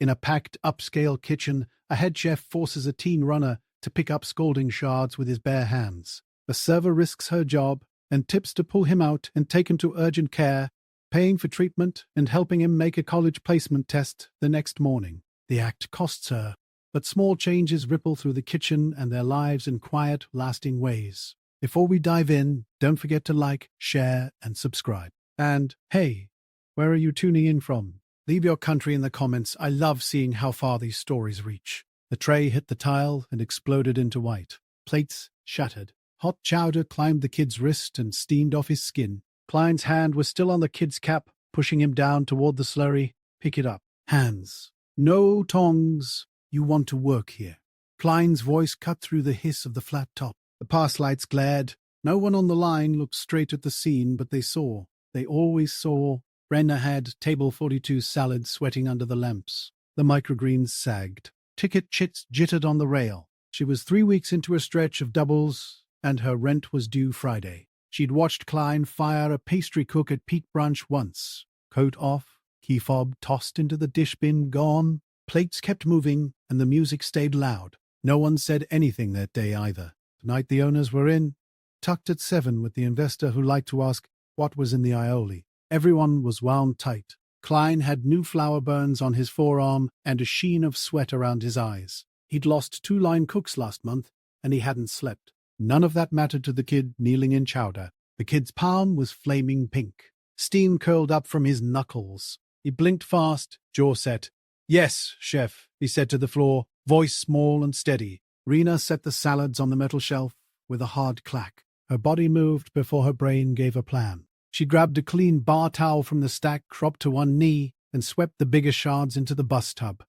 In a packed, upscale kitchen, a head chef forces a teen runner to pick up scalding shards with his bare hands. The server risks her job and tips to pull him out and take him to urgent care, paying for treatment and helping him make a college placement test the next morning. The act costs her, but small changes ripple through the kitchen and their lives in quiet, lasting ways. Before we dive in, don't forget to like, share, and subscribe. And, hey, where are you tuning in from? Leave your country in the comments. I love seeing how far these stories reach. The tray hit the tile and exploded into white. Plates shattered. Hot chowder climbed the kid's wrist and steamed off his skin. Kline's hand was still on the kid's cap, pushing him down toward the slurry. Pick it up. Hands. No tongs. You want to work here. Kline's voice cut through the hiss of the flat top. The pass lights glared. No one on the line looked straight at the scene, but they saw. They always saw. Brenna had table 42 salad sweating under the lamps. The microgreens sagged. Ticket chits jittered on the rail. She was 3 weeks into a stretch of doubles, and her rent was due Friday. She'd watched Kline fire a pastry cook at peak brunch once. Coat off, key fob tossed into the dish bin, gone. Plates kept moving, and the music stayed loud. No one said anything that day either. Tonight the owners were in, tucked at 7 with the investor who liked to ask what was in the aioli. Everyone was wound tight. Kline had new flour burns on his forearm and a sheen of sweat around his eyes. He'd lost 2 line cooks last month, and he hadn't slept. None of that mattered to the kid kneeling in chowder. The kid's palm was flaming pink. Steam curled up from his knuckles. He blinked fast, jaw set. "Yes, chef," he said to the floor, voice small and steady. Rena set the salads on the metal shelf with a hard clack. Her body moved before her brain gave a plan. She grabbed a clean bar towel from the stack, cropped to one knee, and swept the bigger shards into the bus tub.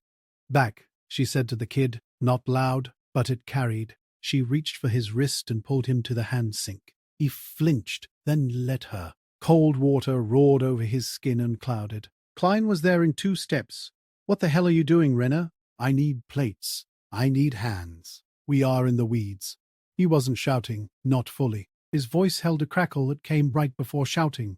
"Back," she said to the kid, not loud, but it carried. She reached for his wrist and pulled him to the hand sink. He flinched, then let her. Cold water roared over his skin and clouded. Kline was there in 2 steps. "What the hell are you doing, Renner? I need plates. I need hands. We are in the weeds." He wasn't shouting, not fully. His voice held a crackle that came right before shouting.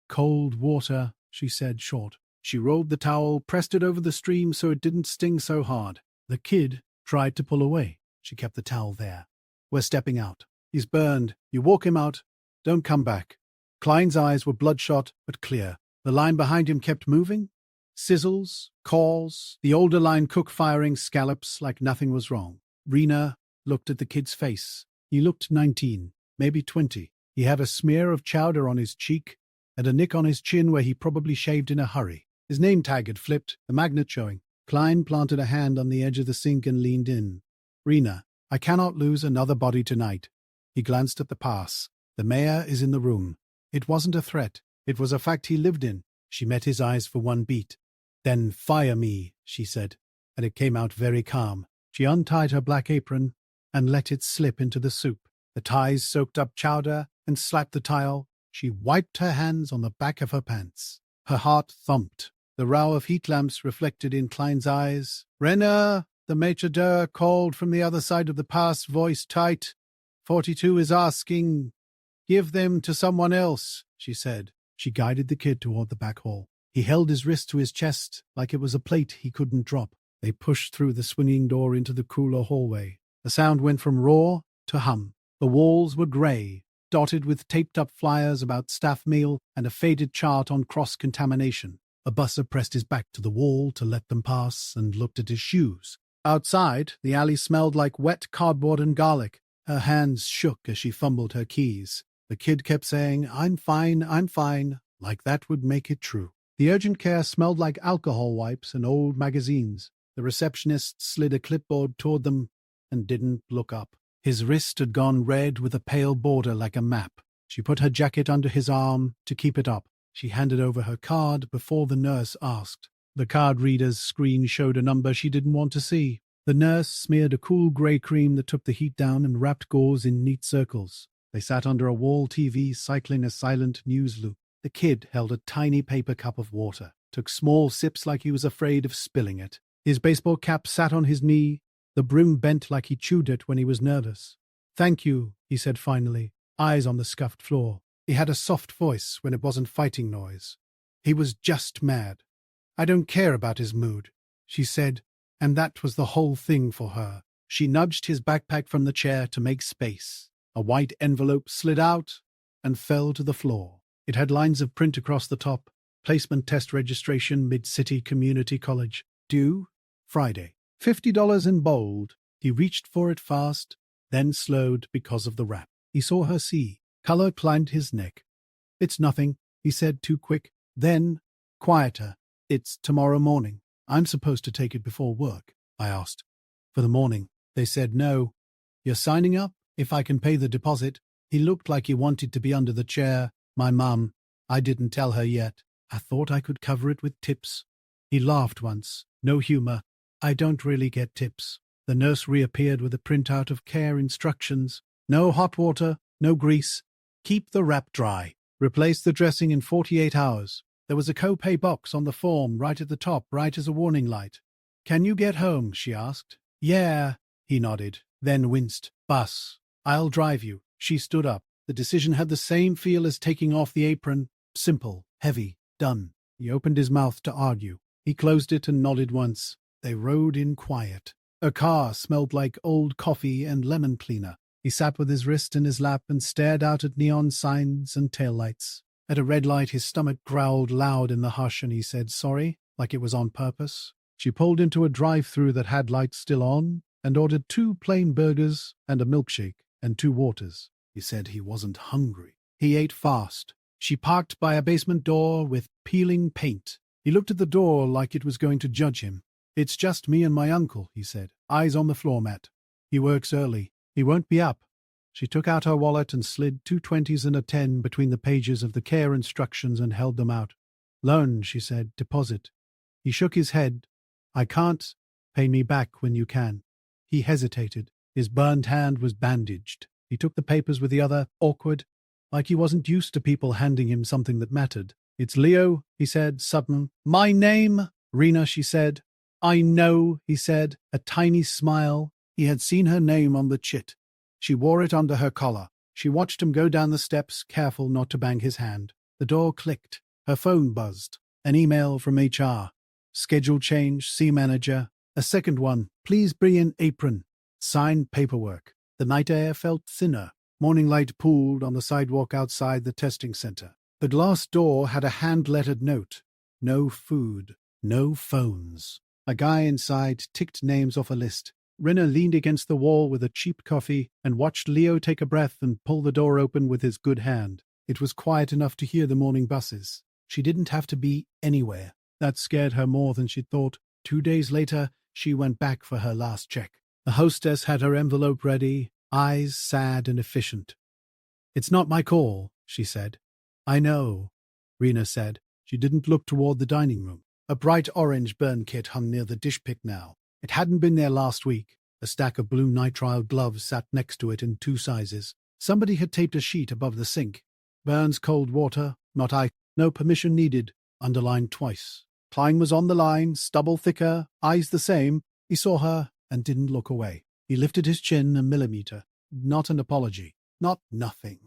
"Cold water," she said, short. She rolled the towel, pressed it over the stream so it didn't sting so hard. The kid tried to pull away. She kept the towel there. "We're stepping out. He's burned. You walk him out. Don't come back." Kline's eyes were bloodshot, but clear. The line behind him kept moving. Sizzles, calls, the older line cook firing scallops like nothing was wrong. Rena looked at the kid's face. He looked 19, maybe 20. He had a smear of chowder on his cheek and a nick on his chin where he probably shaved in a hurry. His name tag had flipped, the magnet showing. Kline planted a hand on the edge of the sink and leaned in. "Rena, I cannot lose another body tonight." He glanced at the pass. "The mayor is in the room." It wasn't a threat. It was a fact he lived in. She met his eyes for one beat. "Then fire me," she said, and it came out very calm. She untied her black apron and let it slip into the soup. The ties soaked up chowder and slapped the tile. She wiped her hands on the back of her pants. Her heart thumped. The row of heat lamps reflected in Kline's eyes. "Renner," the maitre d' called from the other side of the pass, voice tight. 42 is asking. "Give them to someone else," she said. She guided the kid toward the back hall. He held his wrist to his chest like it was a plate he couldn't drop. They pushed through the swinging door into the cooler hallway. The sound went from roar to hum. The walls were grey, dotted with taped-up flyers about staff meal and a faded chart on cross-contamination. A busser pressed his back to the wall to let them pass and looked at his shoes. Outside, the alley smelled like wet cardboard and garlic. Her hands shook as she fumbled her keys. The kid kept saying, I'm fine, like that would make it true. The urgent care smelled like alcohol wipes and old magazines. The receptionist slid a clipboard toward them and didn't look up. His wrist had gone red with a pale border like a map. She put her jacket under his arm to keep it up. She handed over her card before the nurse asked. The card reader's screen showed a number she didn't want to see. The nurse smeared a cool grey cream that took the heat down and wrapped gauze in neat circles. They sat under a wall TV cycling a silent news loop. The kid held a tiny paper cup of water, took small sips like he was afraid of spilling it. His baseball cap sat on his knee, the brim bent like he chewed it when he was nervous. Thank you, he said finally, eyes on the scuffed floor. He had a soft voice when it wasn't fighting noise. He was just mad. I don't care about his mood. she said, and that was the whole thing for her. She nudged his backpack from the chair to make space. A white envelope slid out and fell to the floor. It had lines of print across the top. Placement test registration, Mid-City Community College. Due Friday. $50 in bold. He reached for it fast, then slowed because of the wrap. He saw her see. Color climbed his neck. "It's nothing," he said too quick. Then, quieter, "It's tomorrow morning. I'm supposed to take it before work." I asked. "For the morning." They said no. "You're signing up? If I can pay the deposit." He looked like he wanted to be under the chair. "My mum. I didn't tell her yet. I thought I could cover it with tips." He laughed once. No humor. "I don't really get tips." The nurse reappeared with a printout of care instructions. "No hot water, no grease. Keep the wrap dry. Replace the dressing in 48 hours. There was a copay box on the form right at the top, right as a warning light. "Can you get home?" she asked. "Yeah," he nodded, then winced. "Bus. I'll drive you." She stood up. The decision had the same feel as taking off the apron. Simple, heavy, done. He opened his mouth to argue. He closed it and nodded once. They rode in quiet. A car smelled like old coffee and lemon cleaner. He sat with his wrist in his lap and stared out at neon signs and taillights. At a red light, his stomach growled loud in the hush, and he said sorry, like it was on purpose. She pulled into a drive-thru that had lights still on and ordered 2 plain burgers and a milkshake and 2 waters. He said he wasn't hungry. He ate fast. She parked by a basement door with peeling paint. He looked at the door like it was going to judge him. "It's just me and my uncle," he said, eyes on the floor mat. "He works early. He won't be up." She took out her wallet and slid 2 20s and a 10 between the pages of the care instructions and held them out. "Loan," she said, "deposit." He shook his head. "I can't. Pay me back when you can." He hesitated. His burned hand was bandaged. He took the papers with the other, awkward, like he wasn't used to people handing him something that mattered. "It's Leo," he said, sudden. "My name?" "Rena," she said. "I know," he said, a tiny smile. He had seen her name on the chit. She wore it under her collar. She watched him go down the steps, careful not to bang his hand. The door clicked. Her phone buzzed. An email from HR. "Schedule change, see manager." A second one. "Please bring in apron." Signed paperwork. The night air felt thinner. Morning light pooled on the sidewalk outside the testing center. The glass door had a hand-lettered note. No food. No phones. A guy inside ticked names off a list. Rinna leaned against the wall with a cheap coffee and watched Leo take a breath and pull the door open with his good hand. It was quiet enough to hear the morning buses. She didn't have to be anywhere. That scared her more than she'd thought. 2 days later, she went back for her last check. The hostess had her envelope ready, eyes sad and efficient. "It's not my call," she said. "I know," Rena said. She didn't look toward the dining room. A bright orange burn kit hung near the dish pit now. It hadn't been there last week. A stack of blue nitrile gloves sat next to it in 2 sizes. Somebody had taped a sheet above the sink. "Burns cold water, not ice. No permission needed," underlined twice. Kline was on the line, stubble thicker, eyes the same. He saw her and didn't look away. He lifted his chin a millimeter. Not an apology. Not nothing.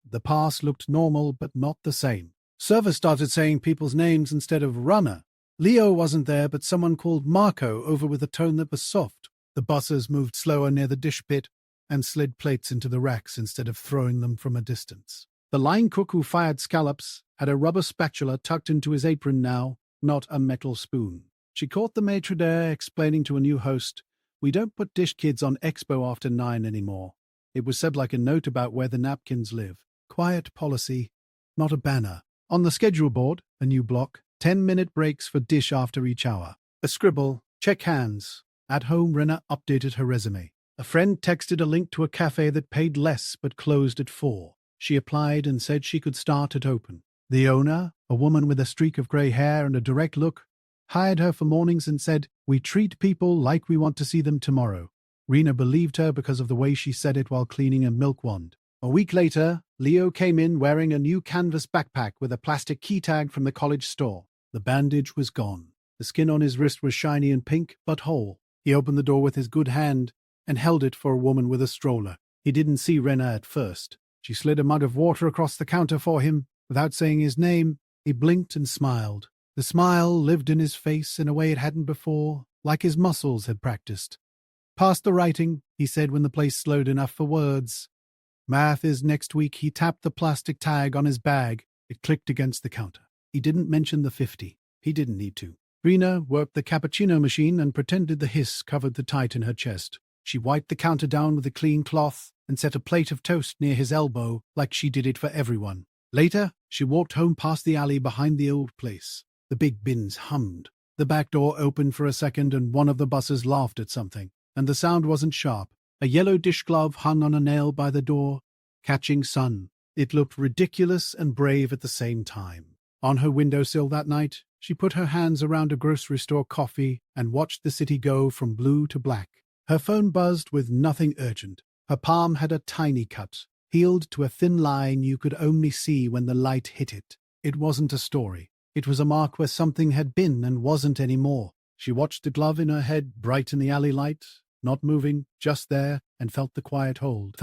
The pass looked normal, but not the same. Server started saying people's names instead of runner. Leo wasn't there, but someone called Marco over with a tone that was soft. The buses moved slower near the dish pit and slid plates into the racks instead of throwing them from a distance. The line cook who fired scallops had a rubber spatula tucked into his apron now, not a metal spoon. She caught the maitre d' explaining to a new host, "We don't put dish kids on expo after 9 anymore." It was said like a note about where the napkins live. Quiet policy, not a banner. On the schedule board, a new block, 10-minute breaks for dish after each hour. A scribble, "Check hands." At home, Rena updated her resume. A friend texted a link to a cafe that paid less but closed at 4. She applied and said she could start at open. The owner, a woman with a streak of gray hair and a direct look, hired her for mornings and said, "We treat people like we want to see them tomorrow." Rena believed her because of the way she said it while cleaning a milk wand. A week later, Leo came in wearing a new canvas backpack with a plastic key tag from the college store. The bandage was gone. The skin on his wrist was shiny and pink, but whole. He opened the door with his good hand and held it for a woman with a stroller. He didn't see Rena at first. She slid a mug of water across the counter for him. Without saying his name, he blinked and smiled. The smile lived in his face in a way it hadn't before, like his muscles had practiced. "Past the writing," he said when the place slowed enough for words. "Math is next week." He tapped the plastic tag on his bag. It clicked against the counter. He didn't mention the 50. He didn't need to. Rena worked the cappuccino machine and pretended the hiss covered the tight in her chest. She wiped the counter down with a clean cloth and set a plate of toast near his elbow like she did it for everyone. Later, she walked home past the alley behind the old place. The big bins hummed. The back door opened for a second and one of the buses laughed at something, and the sound wasn't sharp. A yellow dish glove hung on a nail by the door, catching sun. It looked ridiculous and brave at the same time. On her windowsill that night, she put her hands around a grocery store coffee and watched the city go from blue to black. Her phone buzzed with nothing urgent. Her palm had a tiny cut, healed to a thin line you could only see when the light hit it. It wasn't a story. It was a mark where something had been and wasn't anymore. She watched the glove in her head bright in the alley light, not moving, just there, and felt the quiet hold.